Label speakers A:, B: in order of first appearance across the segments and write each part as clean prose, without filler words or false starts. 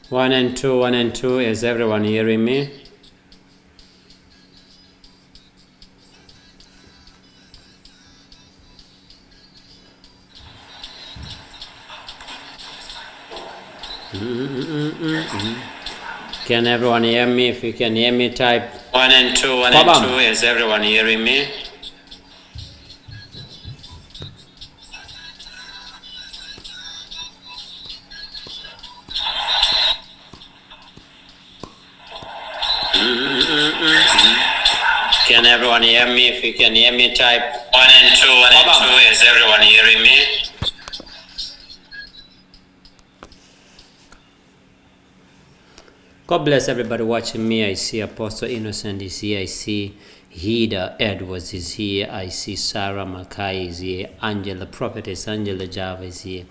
A: One and two, one and two. Is everyone hearing me? Can everyone hear me? If you can hear me, type one and two, one and two. Is everyone hearing me? Can everyone hear me? If you can hear me, type one and two, one and two. Is everyone hearing me? God bless everybody watching me. I see Apostle Innocent is here. I see Hida Edwards is here. I see Sarah Mackay is here. Angela Prophetess Angela Java is here.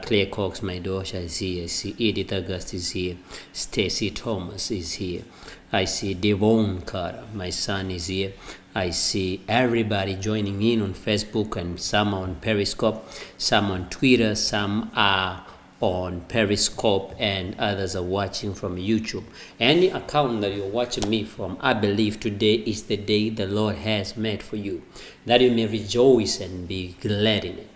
A: Claire Cox, my daughter, is here. I see Edith August is here. Stacy Thomas is here. I see Devon Carter, my son, is here. I see everybody joining in on Facebook, and some on Periscope, some on Twitter, some are on Periscope, and others are watching from YouTube. Any account that you're watching me from, I believe today is the day the Lord has made for you, that you may rejoice and be glad in it.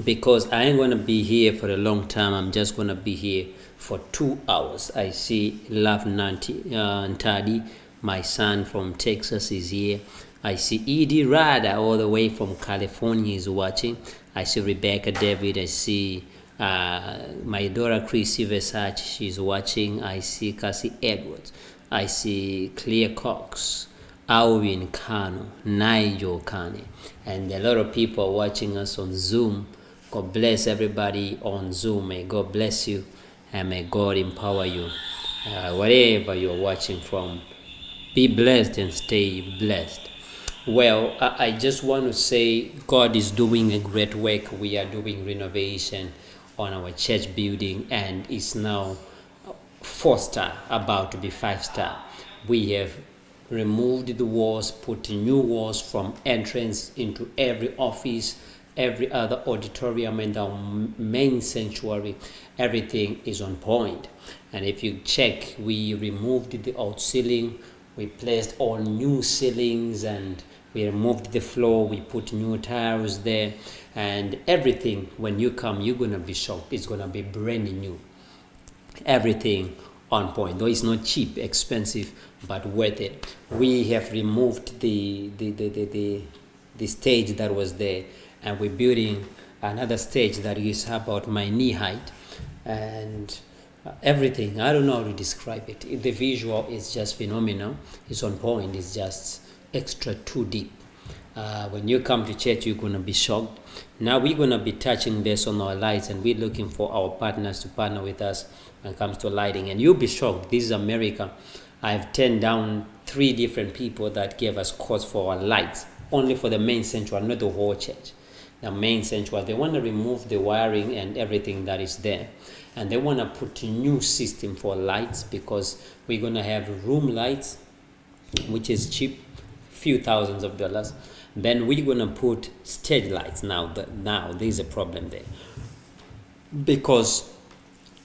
A: Because I ain't gonna be here for a long time. I'm just gonna be here for 2 hours. I see Love Ntadi, my son from Texas, is here. I see Edie Rada all the way from California is watching. I see Rebecca David. I see my daughter Chrissy Versace, she's watching. I see Cassie Edwards. I see Claire Cox, Alvin Kano, Nigel Kane, and a lot of people are watching us on Zoom. God bless everybody on Zoom. May God bless you, and may God empower you. Wherever you're watching from, be blessed and stay blessed. Well, I just want to say God is doing a great work. We are doing renovation on our church building, and it's now 4-star, about to be 5-star. We have removed the walls, put new walls from entrance into every office, every other auditorium, and our main sanctuary. Everything is on point. And if you check, we removed the old ceiling, we placed all new ceilings, and we removed the floor, we put new tiles there, and everything. When you come, you're gonna be shocked. It's gonna be brand new. Everything on point. Though it's not cheap, expensive, but worth it. We have removed the stage that was there, and we're building another stage that is about my knee height, and everything. I don't know how to describe it. The visual is just phenomenal. It's on point. It's just extra too deep. When you come to church, you're gonna be shocked. Now we're gonna be touching base on our lights, and we're looking for our partners to partner with us when it comes to lighting. And you'll be shocked. This is America. I've turned down 3 different people that gave us quotes for our lights, only for the main sanctuary, not the whole church. The main sanctuary, they want to remove the wiring and everything that is there, and they want to put a new system for lights, because we're gonna have room lights, which is cheap, few thousands of dollars. Then we're gonna put stage lights. Now there's a problem there, because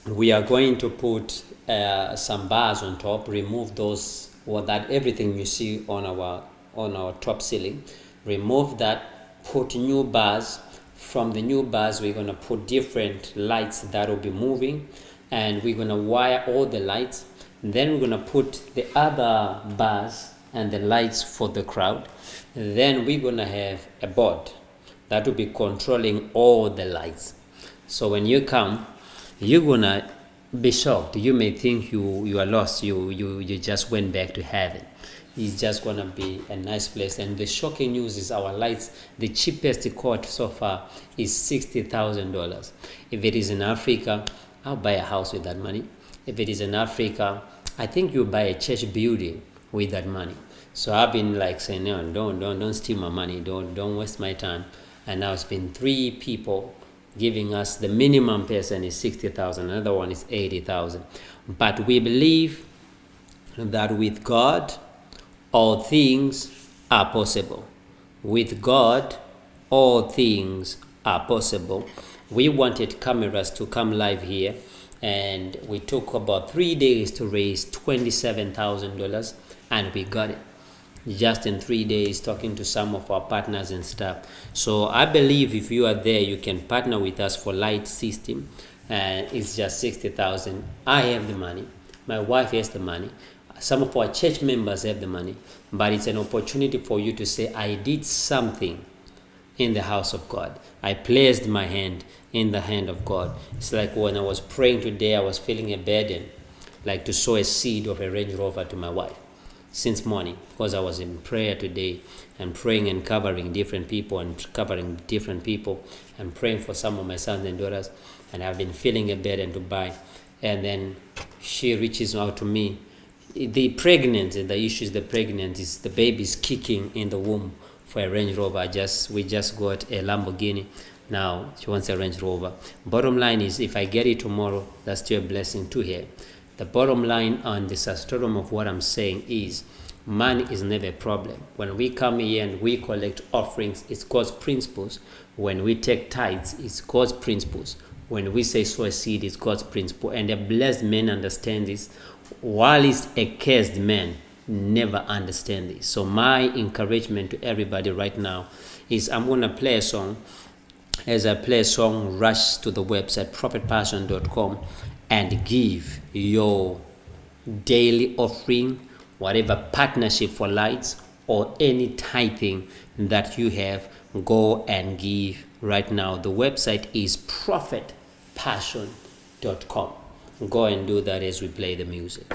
A: we are going to put some bars on top, remove those, or that everything you see on our top ceiling, remove that, put new bars. From the new bars, we're gonna put different lights that will be moving, and we're gonna wire all the lights. Then we're gonna put the other bars and the lights for the crowd. Then we're gonna have a board that will be controlling all the lights. So when you come, you're gonna be shocked. You may think you are lost. You just went back to heaven. It's just gonna be a nice place. And the shocking news is our lights, the cheapest quote so far is $60,000. If it is in Africa, I'll buy a house with that money. If it is in Africa, I think you buy a church building with that money. So I've been like saying, no, don't steal my money, don't waste my time. And now it's been 3 people giving us, the minimum person is 60,000, another one is 80,000. But we believe that with God, all things are possible. With God, all things are possible. We wanted cameras to come live here and we took about 3 days to raise $27,000, and we got it just in 3 days, talking to some of our partners and stuff. So I believe if you are there, you can partner with us for light system, and it's just 60,000. I have the money, my wife has the money, some of our church members have the money, but it's an opportunity for you to say, I did something in the house of God. I placed my hand in the hand of God. It's like when I was praying today, I was feeling a burden, like to sow a seed of a Range Rover to my wife since morning, because I was in prayer today and praying and covering different people and praying for some of my sons and daughters, and I've been feeling a burden to buy. And then she reaches out to me. The pregnancy, the issue is the pregnancy, is the baby's kicking in the womb for a Range Rover. We just got a Lamborghini. Now she wants a Range Rover. Bottom line is, if I get it tomorrow, that's still a blessing to her. The bottom line on the substratum of what I'm saying is, money is never a problem. When we come here and we collect offerings, it's God's principles. When we take tithes, it's God's principles. When we say sow a seed, it's God's principle. And a blessed man understands this, while it's a cursed man never understand this. So my encouragement to everybody right now is, I'm going to play a song. As I play a song, rush to the website prophetpassion.com and give your daily offering, whatever partnership for lights or any tithing that you have. Go and give right now. The website is prophetpassion.com. Go and do that as we play the music.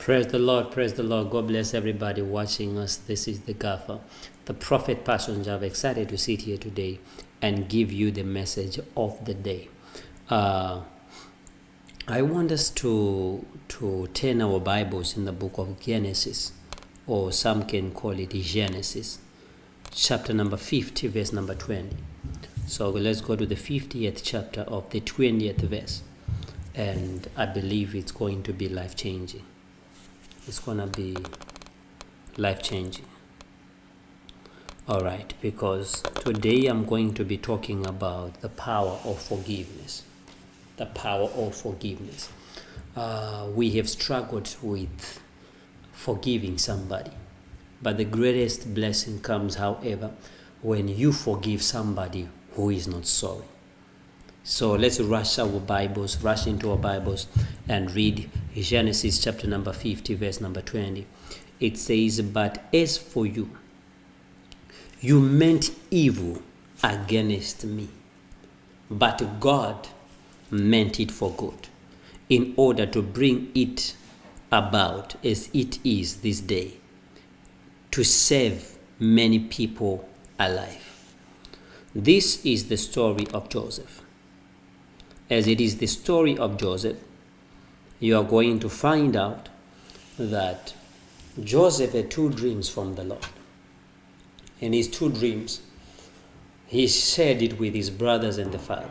A: Praise the Lord, praise the Lord. God bless everybody watching us. This is the Gaffer, the Prophet Pastor Java. Excited to sit here today and give you the message of the day. I want us to turn our Bibles in the book of Genesis, or some can call it Genesis, chapter number 50, verse number 20. So let's go to the 50th chapter of the 20th verse. And I believe it's going to be life-changing. It's going to be life-changing. All right, because today I'm going to be talking about the power of forgiveness. The power of forgiveness. We have struggled with forgiving somebody. But the greatest blessing comes, however, when you forgive somebody who is not sorry. So let's rush into our Bibles and read Genesis chapter number 50, verse number 20. It says, "But as for you, you meant evil against me, but God meant it for good, in order to bring it about as it is this day, to save many people alive." This is the story of Joseph. As it is the story of Joseph, you are going to find out that Joseph had two dreams from the Lord. In his two dreams, he shared it with his brothers and the father.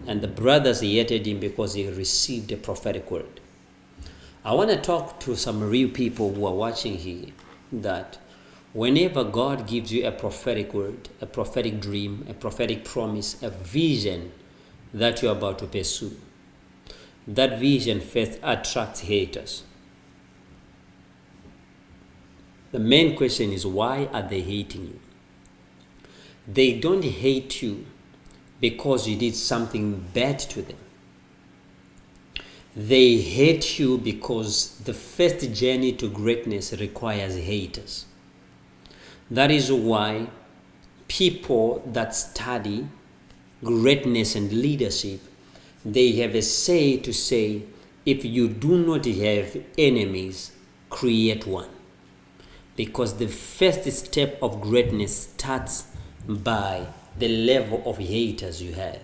A: And the brothers hated him because he received a prophetic word. I want to talk to some real people who are watching here that whenever God gives you a prophetic word, a prophetic dream, a prophetic promise, a vision that you're about to pursue, that vision first attracts haters. The main question is, why are they hating you? They don't hate you because you did something bad to them. They hate you because the first journey to greatness requires haters. That is why people that study greatness and leadership, they have a say to say, if you do not have enemies, create one. Because the first step of greatness starts by the level of haters you have,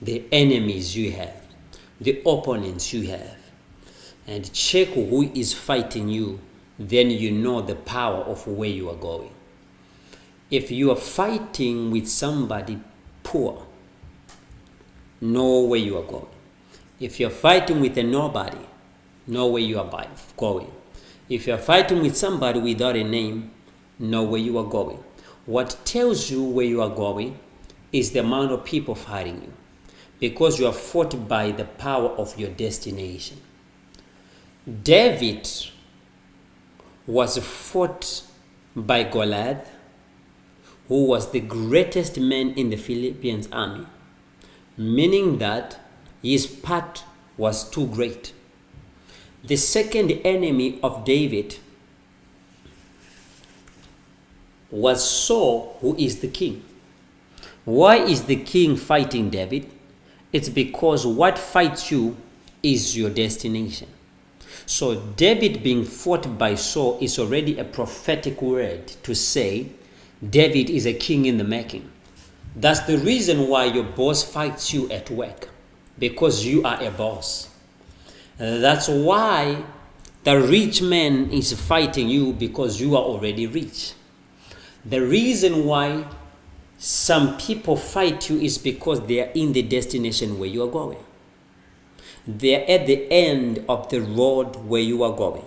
A: the enemies you have, the opponents you have. And check who is fighting you, then you know the power of where you are going. If you are fighting with somebody poor, know where you are going. If you're fighting with a nobody, know where you are going. If you're fighting with somebody without a name, know where you are going. What tells you where you are going is the amount of people fighting you, because you are fought by the power of your destination. David was fought by Goliath, who was the greatest man in the Philistine army, meaning that his part was too great. The second enemy of David was Saul, who is the king. Why is the king fighting David? It's because what fights you is your destination. So David being fought by Saul is already a prophetic word to say David is a king in the making. That's the reason why your boss fights you at work, because you are a boss. That's why the rich man is fighting you, because you are already rich. The reason why some people fight you is because they are in the destination where you are going. They are at the end of the road where you are going.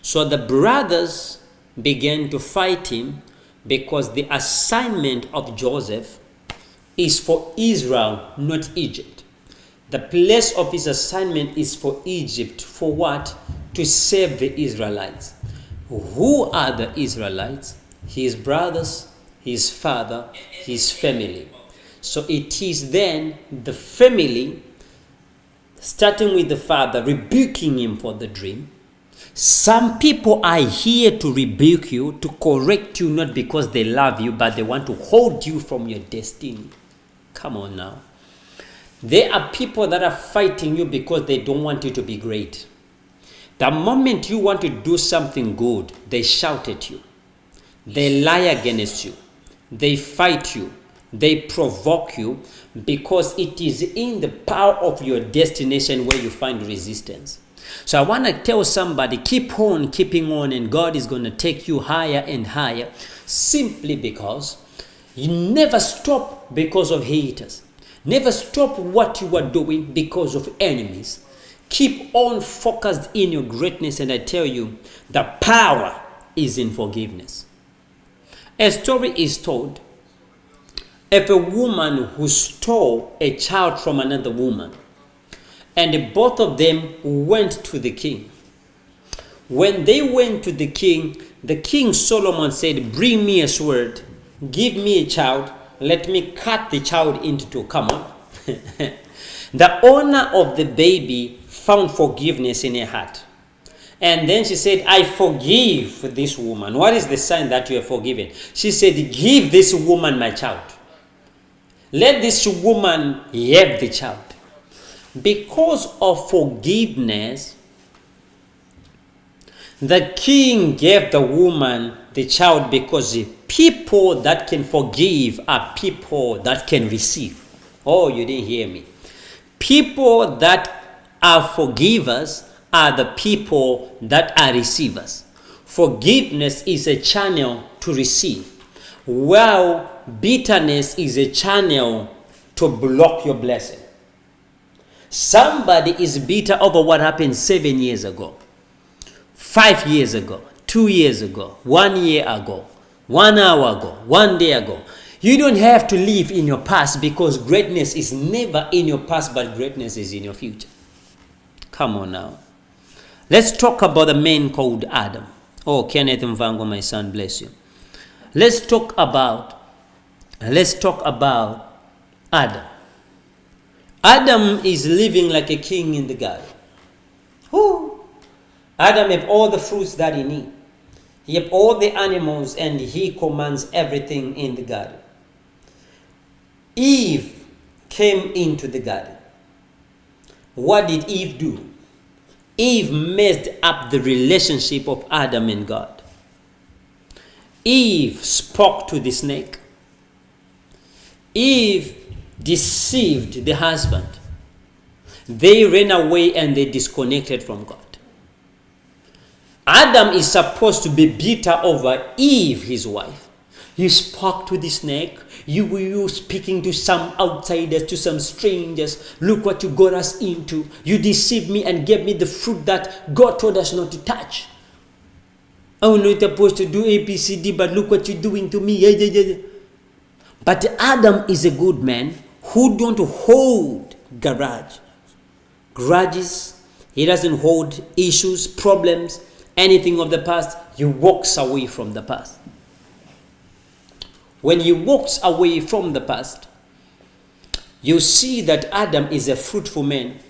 A: So the brothers began to fight him because the assignment of Joseph is for Israel, not Egypt. The place of his assignment is for Egypt. For what? To save the Israelites. Who are the Israelites? His brothers, his father, his family. So it is then the family, starting with the father, rebuking him for the dream. Some people are here to rebuke you, to correct you, not because they love you, but they want to hold you from your destiny. Come on now. There are people that are fighting you because they don't want you to be great. The moment you want to do something good, they shout at you. They lie against you. They fight you. They provoke you, because it is in the power of your destination where you find resistance. So I want to tell somebody, keep on keeping on, and God is going to take you higher and higher, simply because you never stop because of haters. Never stop what you are doing because of enemies. Keep on focused in your greatness, and I tell you, the power is in forgiveness. A story is told of a woman who stole a child from another woman, and both of them went to the king. When they went to the king Solomon said, "Bring me a sword, give me a child, let me cut the child into two." Come on. The owner of the baby found forgiveness in her heart. And then she said, "I forgive this woman." What is the sign that you are forgiven? She said, "Give this woman my child. Let this woman have the child." Because of forgiveness, the king gave the woman the child, because the people that can forgive are people that can receive. Oh, you didn't hear me. People that are forgivers are the people that are receivers. Forgiveness is a channel to receive, while bitterness is a channel to block your blessing. Somebody is bitter over what happened 7 years ago, 5 years ago, 2 years ago, 1 year ago, 1 hour ago, 1 day ago. You don't have to live in your past, because greatness is never in your past, but greatness is in your future. Come on now. Let's talk about a man called Adam. Oh, Kenneth Mvango, my son, bless you. Let's talk about Adam. Adam is living like a king in the garden. Who? Adam have all the fruits that he needs. He have all the animals, and he commands everything in the garden. Eve came into the garden. What did Eve do? Eve messed up the relationship of Adam and God. Eve spoke to the snake. Eve deceived the husband. They ran away and they disconnected from God. Adam is supposed to be bitter over Eve, his wife. You spoke to the snake. You were speaking to some outsiders, to some strangers. Look what you got us into. You deceived me and gave me the fruit that God told us not to touch. I'm not supposed to do ABCD, but look what you're doing to me. But Adam is a good man who don't hold grudges. He doesn't hold issues, problems, anything of the past. He walks away from the past. When he walks away from the past, you see that Adam is a fruitful man.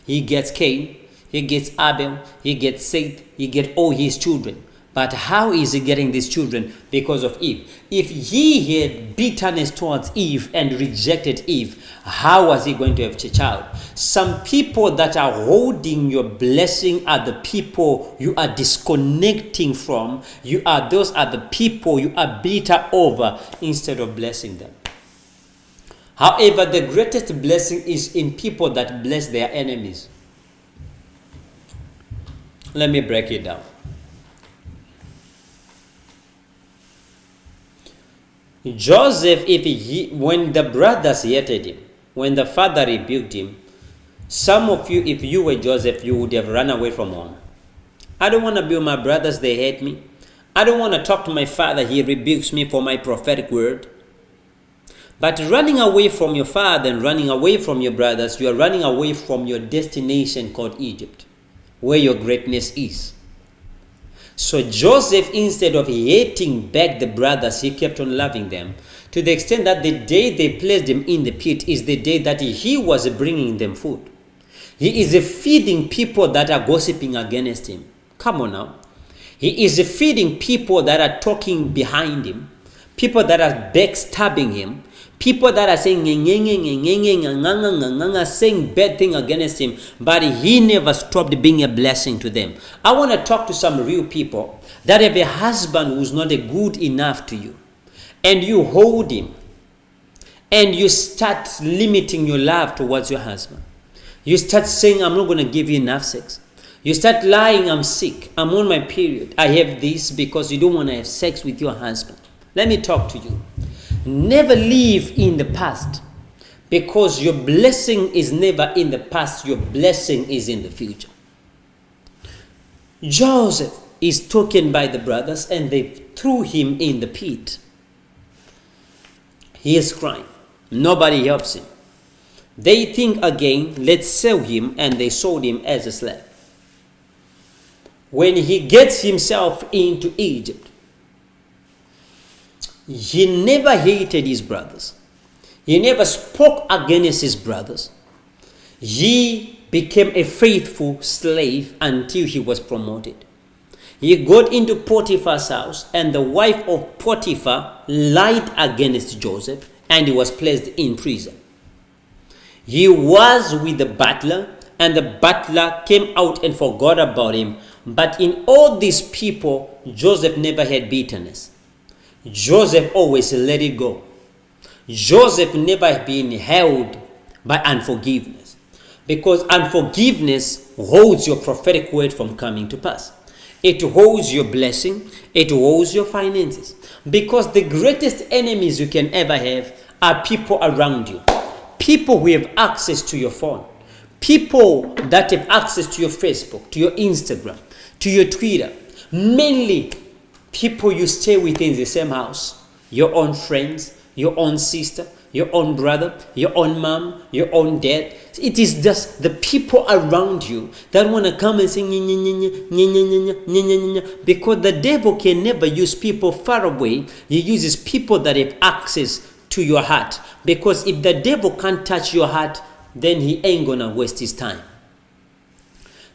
A: He gets Cain, he gets Abel, he gets Seth, he gets all his children. But how is he getting these children? Because of Eve. If he had bitterness towards Eve and rejected Eve, how was he going to have a child? Some people that are holding your blessing are the people you are disconnecting from. Those are the people you are bitter over instead of blessing them. However, the greatest blessing is in people that bless their enemies. Let me break it down. Joseph, when the brothers hated him, when the father rebuked him, some of you, if you were Joseph, you would have run away from home. I don't want to be with my brothers, they hate me. I don't want to talk to my father, he rebukes me for my prophetic word. But running away from your father and running away from your brothers, you are running away from your destination called Egypt, where your greatness is. So Joseph, instead of hating back the brothers, he kept on loving them, to the extent that the day they placed him in the pit is the day that he was bringing them food. He is feeding people that are gossiping against him. Come on now. He is feeding people that are talking behind him, people that are backstabbing him, People that are saying saying bad thing against him, but he never stopped being a blessing to them. I want to talk to some real people that have a husband who's not a good enough to you, and you hold him, and you start limiting your love towards your husband. You start saying, I'm not going to give you enough sex. You start lying, I'm sick, I'm on my period, I have this, because you don't want to have sex with your husband. Let me talk to you. Never live in the past, because your blessing is never in the past, your blessing is in the future. Joseph is taken by the brothers and they threw him in the pit. He is crying. Nobody helps him. They think again, let's sell him, and they sold him as a slave. When he gets himself into Egypt, he never hated his brothers. He never spoke against his brothers. He became a faithful slave until he was promoted. He got into Potiphar's house, and the wife of Potiphar lied against Joseph, and he was placed in prison. He was with the butler, and the butler came out and forgot about him. But in all these people, Joseph never had bitterness. Joseph always let it go. Joseph never been held by unforgiveness, because unforgiveness holds your prophetic word from coming to pass. It holds your blessing. It holds your finances. Because the greatest enemies you can ever have are people around you. People who have access to your phone. People that have access to your Facebook, to your Instagram, to your Twitter. Mainly people you stay with in the same house. Your own friends, your own sister, your own brother, your own mom, your own dad. It is just the people around you that want to come and say, nye, nye, nye, nye, nye, nye, nye, nye, nye, nye. Because the devil can never use people far away. He uses people that have access to your heart. Because if the devil can't touch your heart, then he ain't gonna waste his time.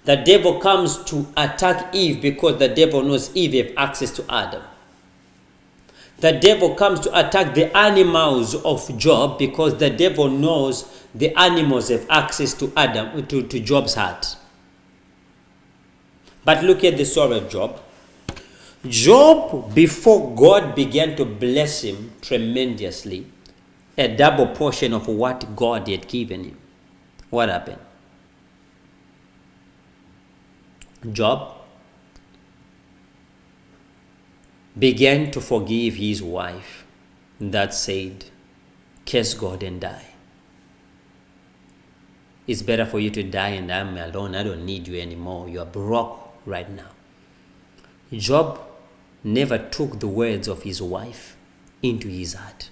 A: The devil comes to attack Eve because the devil knows Eve have access to Adam. The devil comes to attack the animals of Job because the devil knows the animals have access to Adam, to Job's heart. But look at the story of Job. Job, before God began to bless him tremendously, a double portion of what God had given him, what happened? Job began to forgive his wife that said, curse God and die. It's better for you to die and I'm alone. I don't need you anymore. You are broke right now. Job never took the words of his wife into his heart.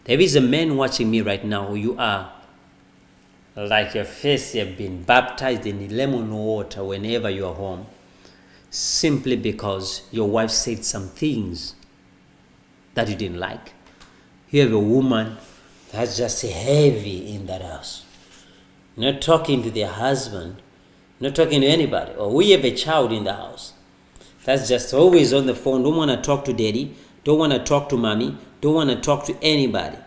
A: There is a man watching me right now. You are like your face, you have been baptized in lemon water whenever you are home, simply because your wife said some things that you didn't like. You have a woman that's just heavy in that house, not talking to their husband, not talking to anybody. Or we have a child in the house that's just always on the phone, don't want to talk to daddy, don't want to talk to mommy, don't want to talk to anybody.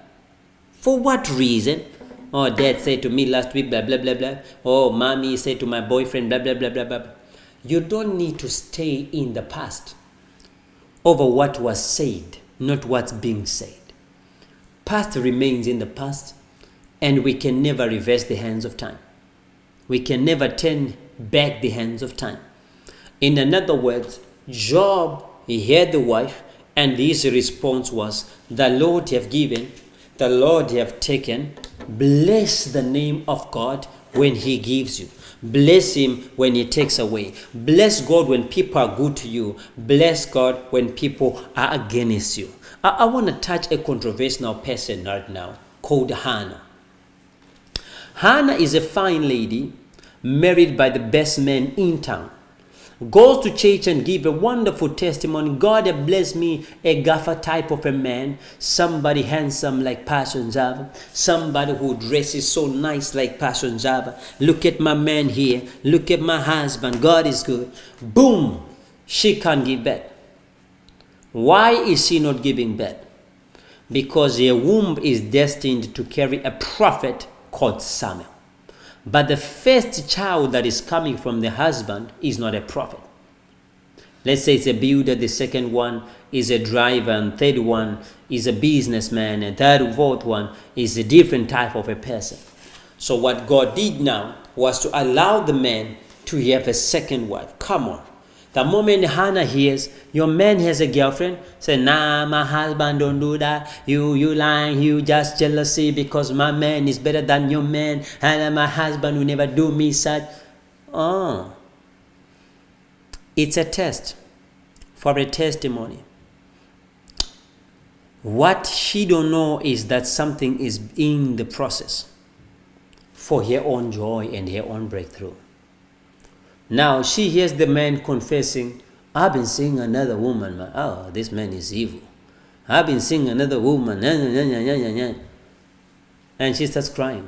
A: For what reason? Oh, dad said to me last week, blah, blah, blah, blah. Oh, mommy said to my boyfriend, blah, blah, blah, blah, blah. You don't need to stay in the past over what was said, not what's being said. Past remains in the past, and we can never reverse the hands of time. We can never turn back the hands of time. In other words, Job, he heard the wife, and his response was, the Lord have given, the Lord have taken. Bless the name of God when he gives you. Bless him when he takes away. Bless God when people are good to you. Bless God when people are against you. I want to touch a controversial person right now called Hannah. Hannah is a fine lady married by the best man in town. Goes to church and give a wonderful testimony. God has blessed me, a gaffer type of a man, somebody handsome like Pastor Nzava, somebody who dresses so nice like Pastor Nzava. Look at my man here, look at my husband, God is good. Boom, she can't give birth. Why is she not giving birth? because a womb is destined to carry a prophet called Samuel. But the first child that is coming from the husband is not a prophet. Let's say it's a builder, the second one is a driver, and third one is a businessman, and fourth one is a different type of a person. So what God did now was to allow the man to have a second wife. Come on. The moment Hannah hears, your man has a girlfriend, say, nah, my husband don't do that. You lying, you just jealousy because my man is better than your man, and my husband will never do me such. Oh. It's a test for a testimony. What she don't know is that something is in the process for her own joy and her own breakthrough. Now she hears the man confessing, I've been seeing another woman. Oh, this man is evil. I've been seeing another woman. And she starts crying.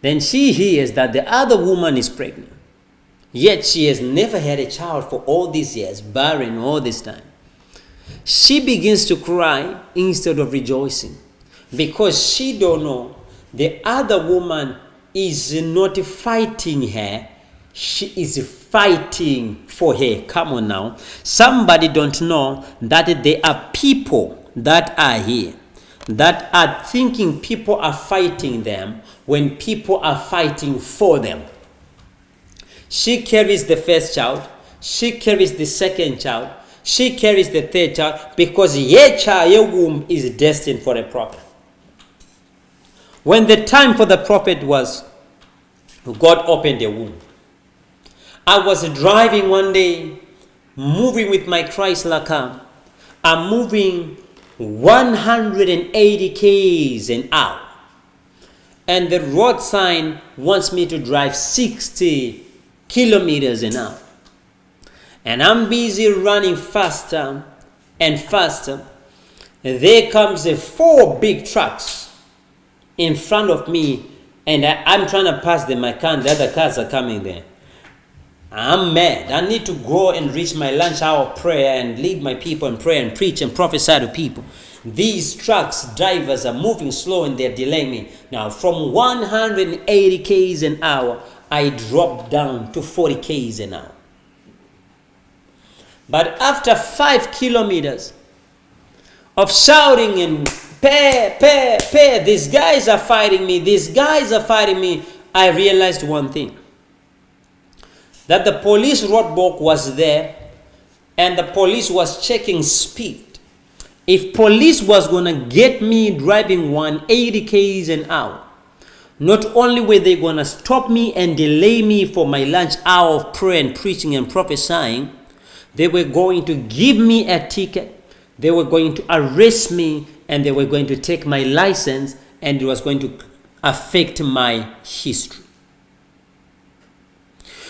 A: Then she hears that the other woman is pregnant. Yet she has never had a child for all these years, barren all this time. She begins to cry instead of rejoicing because she don't know the other woman is not fighting her. She is fighting for her. Come on now. Somebody don't know that there are people that are here that are thinking people are fighting them when people are fighting for them. She carries the first child. She carries the second child. She carries the third child because your child, your womb is destined for a prophet. When the time for the prophet was, God opened the womb. I was driving one day, moving with my Chrysler car. I'm moving 180 km an hour. And the road sign wants me to drive 60 kilometers an hour. And I'm busy running faster and faster. There comes 4 big trucks in front of me, and I'm trying to pass them. I can't. The other cars are coming there. I'm mad. I need to go and reach my lunch hour prayer and lead my people and pray and preach and prophesy to people. These trucks drivers are moving slow and they're delaying me. Now from 180 km an hour, I dropped down to 40 km an hour. But after 5 kilometers of shouting and pay, these guys are fighting me, I realized one thing. That the police roadblock was there and the police was checking speed. If police was going to get me driving 180 km an hour, not only were they going to stop me and delay me for my lunch hour of prayer and preaching and prophesying, they were going to give me a ticket, they were going to arrest me, and they were going to take my license, and it was going to affect my history.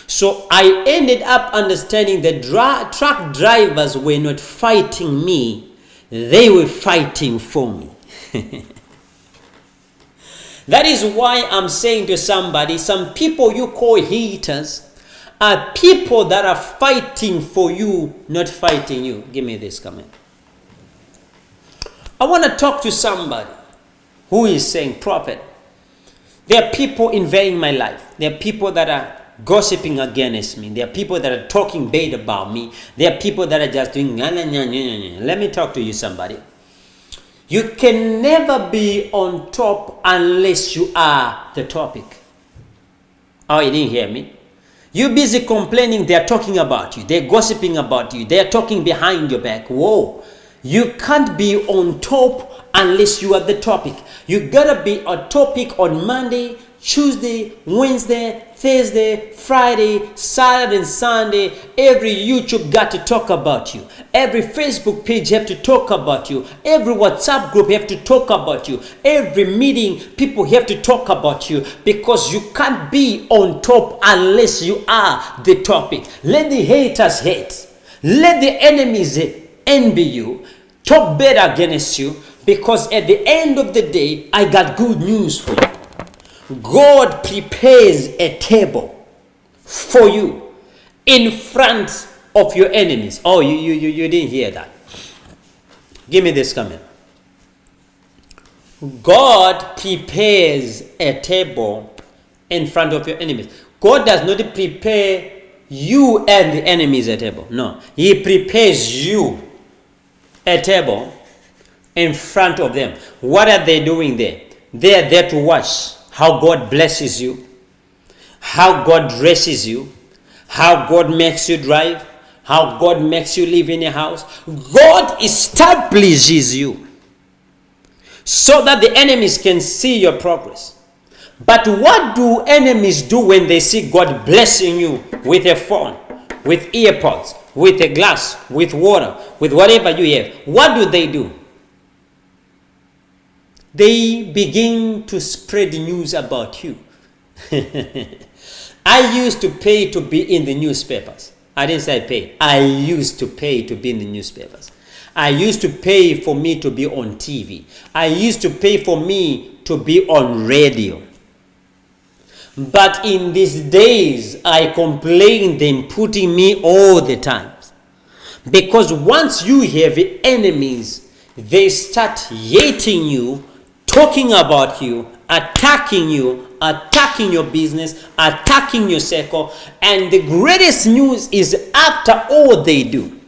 A: So I ended up understanding that truck drivers were not fighting me, they were fighting for me. That is why I'm saying to somebody, some people you call haters are people that are fighting for you, not fighting you. Give me this comment. I want to talk to somebody who is saying, Prophet, there are people invading my life. There are people that are gossiping against me. There are people that are talking bad about me. There are people that are just doing Let me talk to you, somebody. You can never be on top unless you are the topic. Oh, you didn't hear me? You're busy complaining, they're talking about you. They're gossiping about you. They're talking behind your back. Whoa. You can't be on top unless you are the topic. You gotta be a topic on Monday, Tuesday, Wednesday, Thursday, Friday, Saturday and Sunday. Every YouTube got to talk about you. Every Facebook page have to talk about you. Every WhatsApp group have to talk about you. Every meeting, people have to talk about you, because you can't be on top unless you are the topic. Let the haters hate. Let the enemies envy you. Talk bad against you, because at the end of the day, I got good news for you. God prepares a table for you in front of your enemies. Oh, you didn't hear that. Give me this comment. God prepares a table in front of your enemies. God does not prepare you and the enemies a table. No. He prepares you a table in front of them. What are they doing there? They are there to watch how God blesses you, how God dresses you, how God makes you drive, how God makes you live in a house. God establishes you so that the enemies can see your progress. But what do enemies do when they see God blessing you with a phone, with earpods, with a glass, with water, with whatever you have? What do? They begin to spread news about you. I used to pay to be in the newspapers. I didn't say I paid. I used to pay to be in the newspapers. I used to pay for me to be on TV. I used to pay for me to be on radio. But in these days, I complain them putting me all the time. Because once you have enemies, they start hating you, talking about you, attacking your business, attacking your circle. And the greatest news is, after all they do,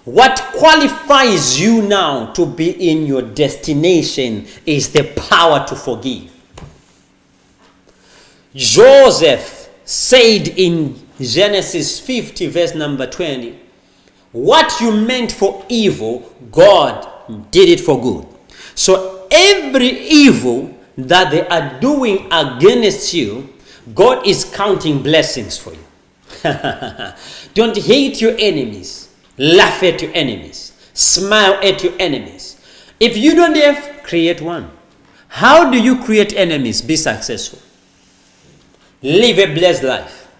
A: what qualifies you now to be in your destination is the power to forgive. Joseph said in Genesis 50 verse number 20, what you meant for evil, God did it for good. So every evil that they are doing against you, God is counting blessings for you. Don't hate your enemies. Laugh at your enemies. Smile at your enemies. If you don't have, create one. How do you create enemies? Be successful. Live a blessed life.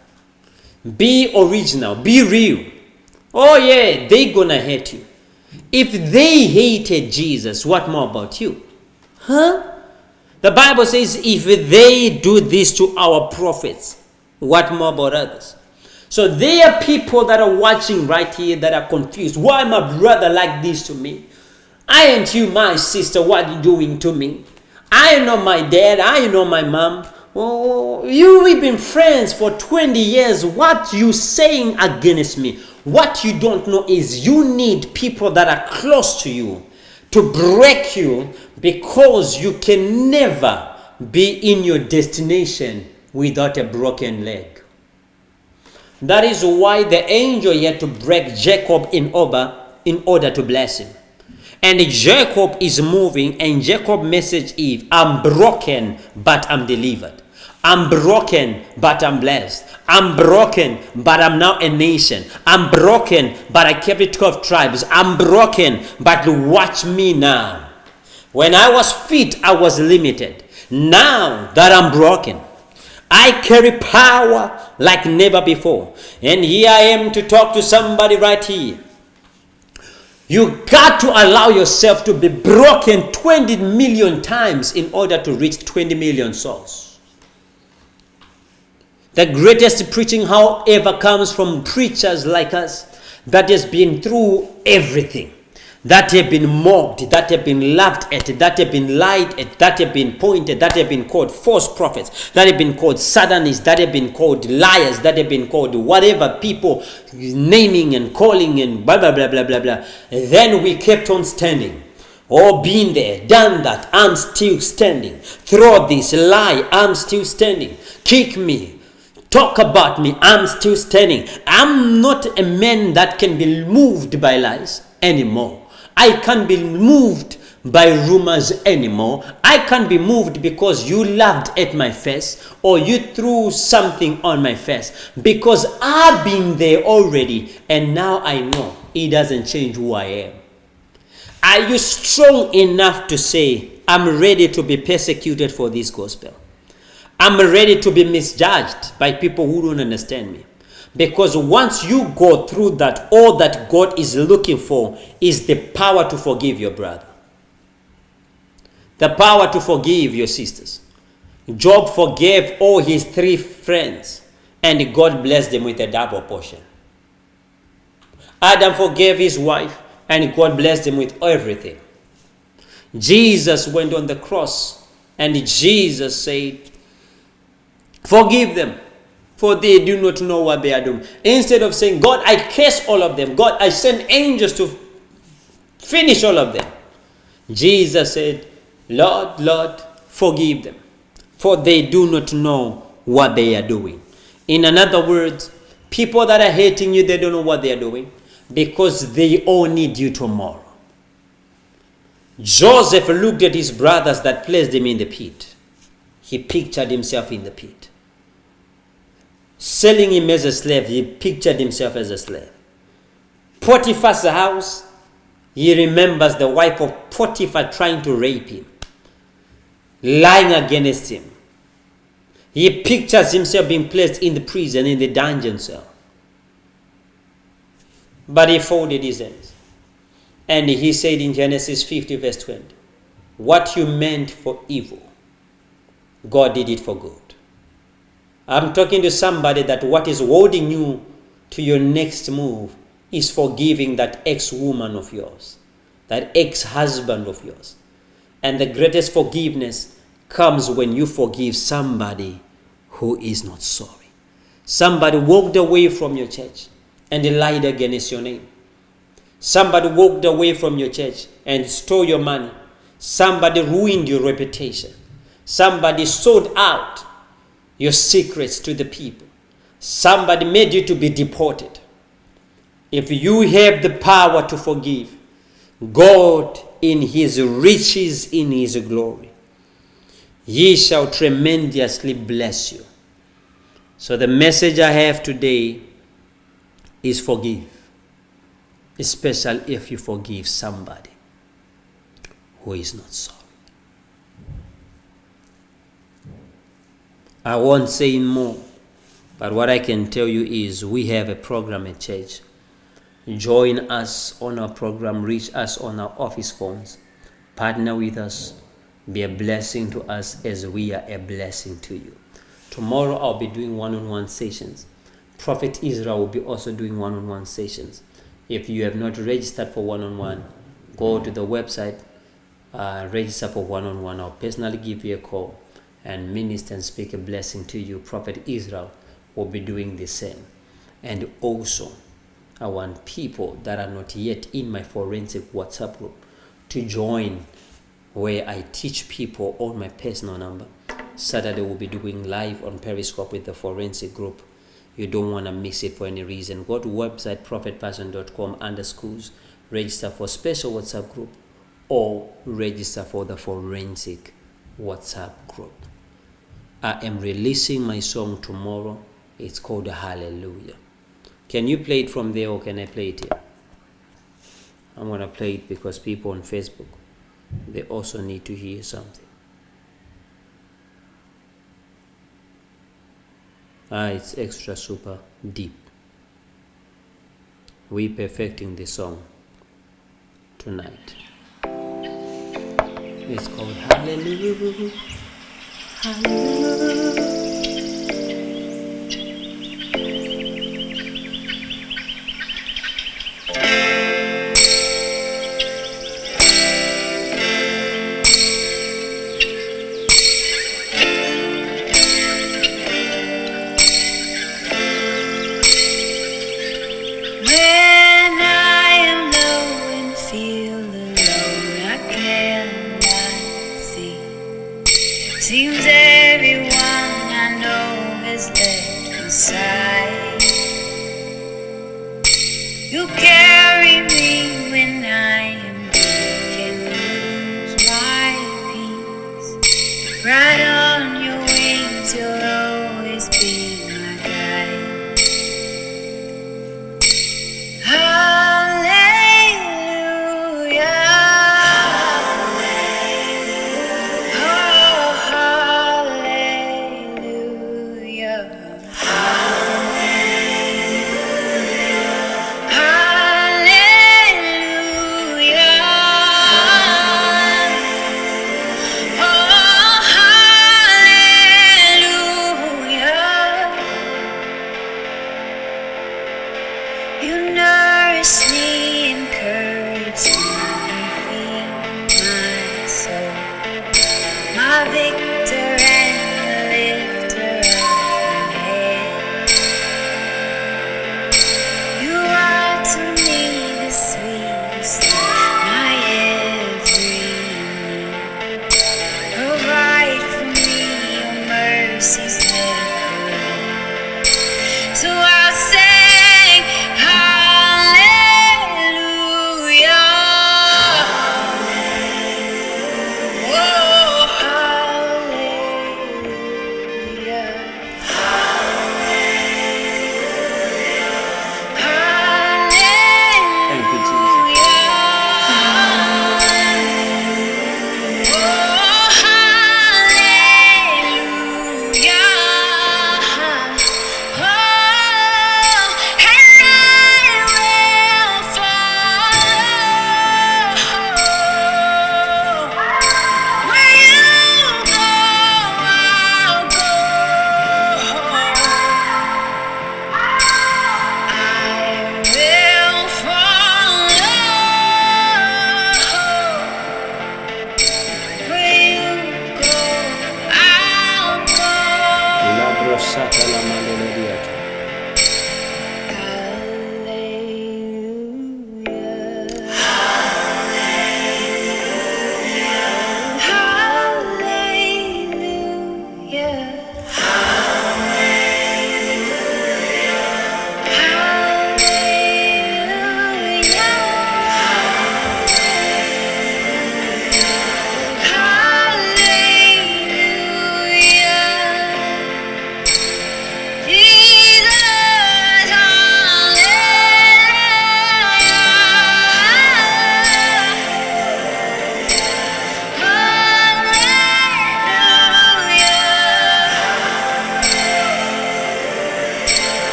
A: Be original. Be real. Oh yeah, they're gonna hate you. If they hated Jesus, what more about you? Huh? The Bible says, if they do this to our prophets, what more about others? So there are people that are watching right here that are confused. Why my brother like this to me? Aren't you my sister? What are you doing to me? I know my dad. I know my mom. Oh, we've been friends for 20 years. What you saying against me? What you don't know is you need people that are close to you to break you, because you can never be in your destination without a broken leg. That is why the angel had to break Jacob in order to bless him. And Jacob is moving, and Jacob's message is, I'm broken, but I'm delivered. I'm broken, but I'm blessed. I'm broken, but I'm now a nation. I'm broken, but I kept 12 tribes. I'm broken, but watch me now. When I was fit, I was limited. Now that I'm broken, I carry power like never before. And here I am to talk to somebody right here. You got to allow yourself to be broken 20 million times in order to reach 20 million souls. The greatest preaching, however, comes from preachers like us that has been through everything. That have been mocked, that have been laughed at, that have been lied at, that have been pointed, that have been called false prophets, that have been called Satanists, that have been called liars, that have been called whatever people naming and calling and blah, blah, blah, blah, blah, blah. Then we kept on standing. Oh, been there, done that, I'm still standing. Throw this lie, I'm still standing. Kick me. Talk about me, I'm still standing. I'm not a man that can be moved by lies anymore. I can't be moved by rumors anymore. I can't be moved because you laughed at my face or you threw something on my face, because I've been there already and now I know it doesn't change who I am. Are you strong enough to say, I'm ready to be persecuted for this gospel? I'm ready to be misjudged by people who don't understand me. Because once you go through that, all that God is looking for is the power to forgive your brother. The power to forgive your sisters. Job forgave all his 3 friends, and God blessed them with a double portion. Adam forgave his wife, and God blessed him with everything. Jesus went on the cross and Jesus said, forgive them, for they do not know what they are doing. Instead of saying, God, I curse all of them, God, I send angels to finish all of them, Jesus said, Lord, Lord, forgive them, for they do not know what they are doing. In other words, people that are hating you, they don't know what they are doing, because they all need you tomorrow. Joseph looked at his brothers that placed him in the pit. He pictured himself in the pit. Selling him as a slave, he pictured himself as a slave. Potiphar's house, he remembers the wife of Potiphar trying to rape him, lying against him. He pictures himself being placed in the prison, in the dungeon cell. But he folded his hands. And he said in Genesis 50 verse 20, what you meant for evil, God did it for good. I'm talking to somebody that what is holding you to your next move is forgiving that ex-woman of yours, that ex-husband of yours. And the greatest forgiveness comes when you forgive somebody who is not sorry. Somebody walked away from your church and they lied against your name. Somebody walked away from your church and stole your money. Somebody ruined your reputation. Somebody sold out your secrets to the people. Somebody made you to be deported. If you have the power to forgive, God in his riches, in his glory, he shall tremendously bless you. So the message I have today is forgive, especially if you forgive somebody who is not sorry. I won't say more, but what I can tell you is we have a program at church. Join us on our program, reach us on our office phones, partner with us, be a blessing to us as we are a blessing to you. Tomorrow I'll be doing one-on-one sessions. Prophet Israel will be also doing one-on-one sessions. If you have not registered for one-on-one, go to the website, register for one-on-one. I'll personally give you a call and minister and speak a blessing to you. Prophet Israel will be doing the same. And also, I want people that are not yet in my forensic WhatsApp group to join, where I teach people on my personal number. Saturday we'll be doing live on Periscope with the forensic group. You don't want to miss it for any reason. Go to website prophetpassion.com/schools, register for special WhatsApp group or register for the forensic WhatsApp group. I am releasing my song tomorrow. It's called Hallelujah. Can you play it from there or can I play it here? I'm going to play it because people on Facebook, they also need to hear something. It's extra super deep. We perfecting the song tonight. It's called Hallelujah. Hallelujah.
B: Seems everyone I know has left my side. You carry me when I am weak and lose my peace. Right on your wings, you'll always be my guide. Hallelujah.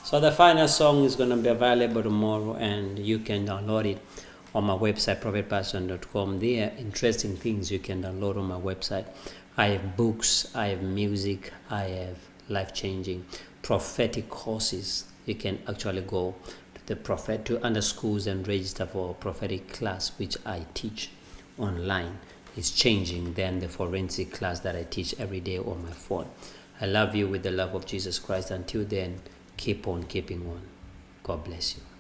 A: So the final song is going to be available tomorrow, and you can download it on my website, prophetpassion.com. There are interesting things you can download on my website. I have books, I have music, I have life-changing prophetic courses. You can actually go to the prophet to under schools and register for a prophetic class, which I teach online. It's changing than the forensic class that I teach every day on my phone. I love you with the love of Jesus Christ. Until then, keep on keeping on. God bless you.